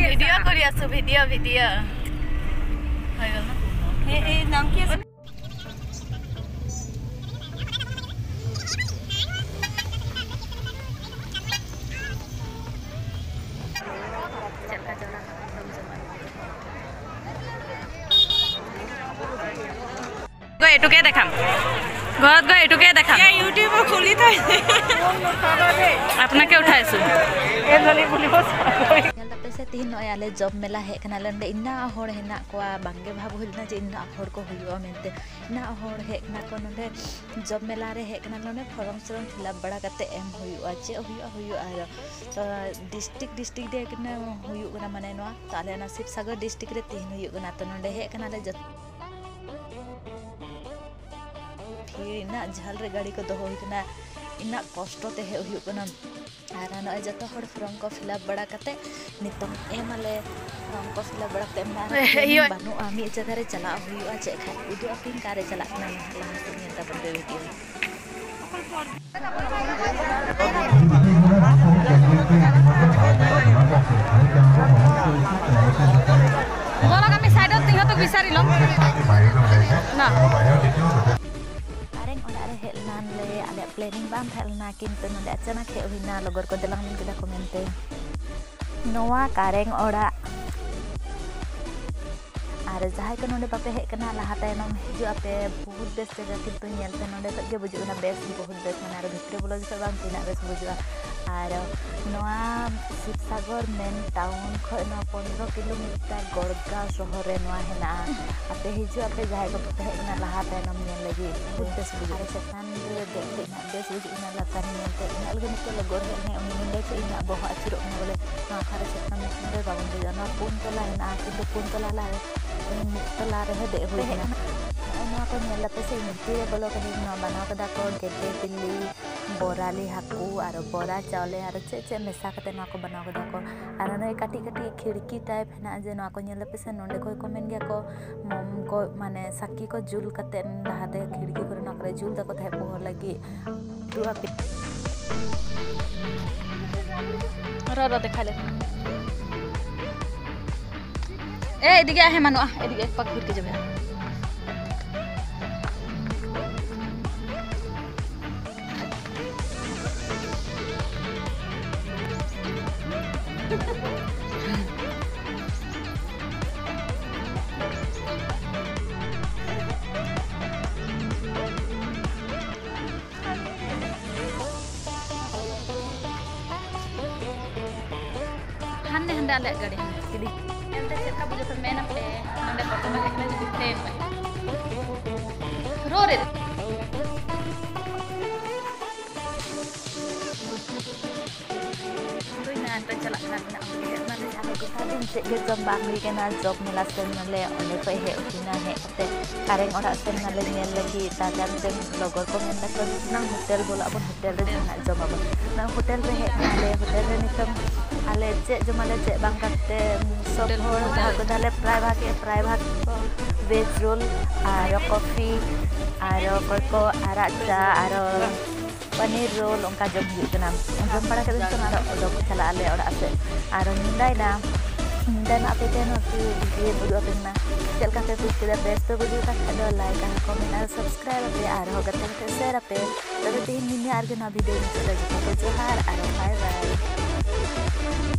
ভিডিঅ' কৰি আছো ভিডিঅ' হৈ গ'ল ন এই নাম কি আছে এইটোকে দেখাম ঘৰত গৈ এইটোকে দেখাম ইউটিউব খুলি থৈ আপোনাকে উঠাইছো से तीन आले जॉब मेला हेकना लंडे इन्ना होड़ हेना कोआ बांगे भाब होलना जे इन्ना होड़ को हुयो मेनते इन्ना होड़ हेकना को नंडे जॉब मेला रे हेकना लंडे फॉर्म सरम फिलअप बड़ा कते एम हुयो जे हुयो आरो तो डिस्ट्रिक्ट दे कने हुयो कना माने नवा ताले ना शिवसागर डिस्ट्रिक्ट रे तीन हुयो कना तो नंडे हेकना ले जत फिर इन्ना झाल रे गाड़ी को दोहो हिकना इन्ना कष्ट ते हुयो कना और नय जत हर फॉर्म को फिलअप बड़ा कते नितम एम आले फॉर्म को फिलअप बड़ा ते बानु आमी जगह रे चला हुयो चे खा उदु अपिन कारे चला ना लहा से नेता बंदे वीडियो गोला कमी साइड तिंग तो बिसारी लम ना ada planning bang helna kintu node acana ke uhina logor ko dalang min kita komente noa kareng ora are jahai ko node bape hek kana laha tainam hiju ape bahut bes jaga kintu nyelte node ge buju na bes bahut bes mana are bhitre bolo jisa bang tina bes buju আর নোয়া Sivasagar main town খয়না 15 kilometre Gargaon শহরে নোয়া হেনা আপে হিজু আপে যাই को पते हेना लाहा तायनम नेल लगी बहुत बेस बुझु आरे सेतान रे देखते ना बेस बुझु इना लातान नेलते इना अलगे निके लगोर हेने उनी मिंदे से इना बहो अचिरो न बोले ना खारे सेतान मिंदे बाबन दे ना पुन तला हेना किंतु पुन तला ला तला रे दे होइना ना को नेलते से मिंती रे बोलो के ना बना कदा को गेटे दिल्ली बोराली हाकू आरो बोरा चावले आरो चे मेसा कते ना को बनाव कदा को आरो नै काटी काटी खिड़की टाइप हेना जे ना को नेल पे से नोंडे कोई कमेंट गया को मम को माने साकी को जुल कते हाते खिड़की करे ना करे जुल दको थाय पोह लगी दुआ पे रो देखाले ए एदिके आहे मानु एदिके पक फिर के जबे हंडे आले गाड़ी किदी एंते चेका बुझे तो मेन पे नंदे फोटो में देखने जो ट्रेन में रो रे तो ना तो चला ना माने जाने को दिन से के जब बांगी के ना जॉब मिला से नले ओने पे हे उठिना हे ते कारेंग ओरा से नले नेल लगी ताजान दे लोगोर को मेन को ना होटल बोला अपन होटल रे ना जॉब अपन ना होटल रे हे नाले होटल रे निकम आले चे जमाले चे बांग करते सब होड़ भाग दाले प्राय भाग वेज रोल आरो कॉफी आरो कोको आराचा आरो पनीर रोल उनका जम हुई कना जम पड़ा के दिन आरो ओडो चला आले ओड़ा से आरो निंदाई ना आपे तेन कि ये बुझु अपना चल का फेसबुक के बेस्ट पे बुझु का दो लाइक और कमेंट और सब्सक्राइब पे आरो गते शेयर पे तबे तीन मिनिट आर के ना वीडियो में चले जो हार आरो बाय बाय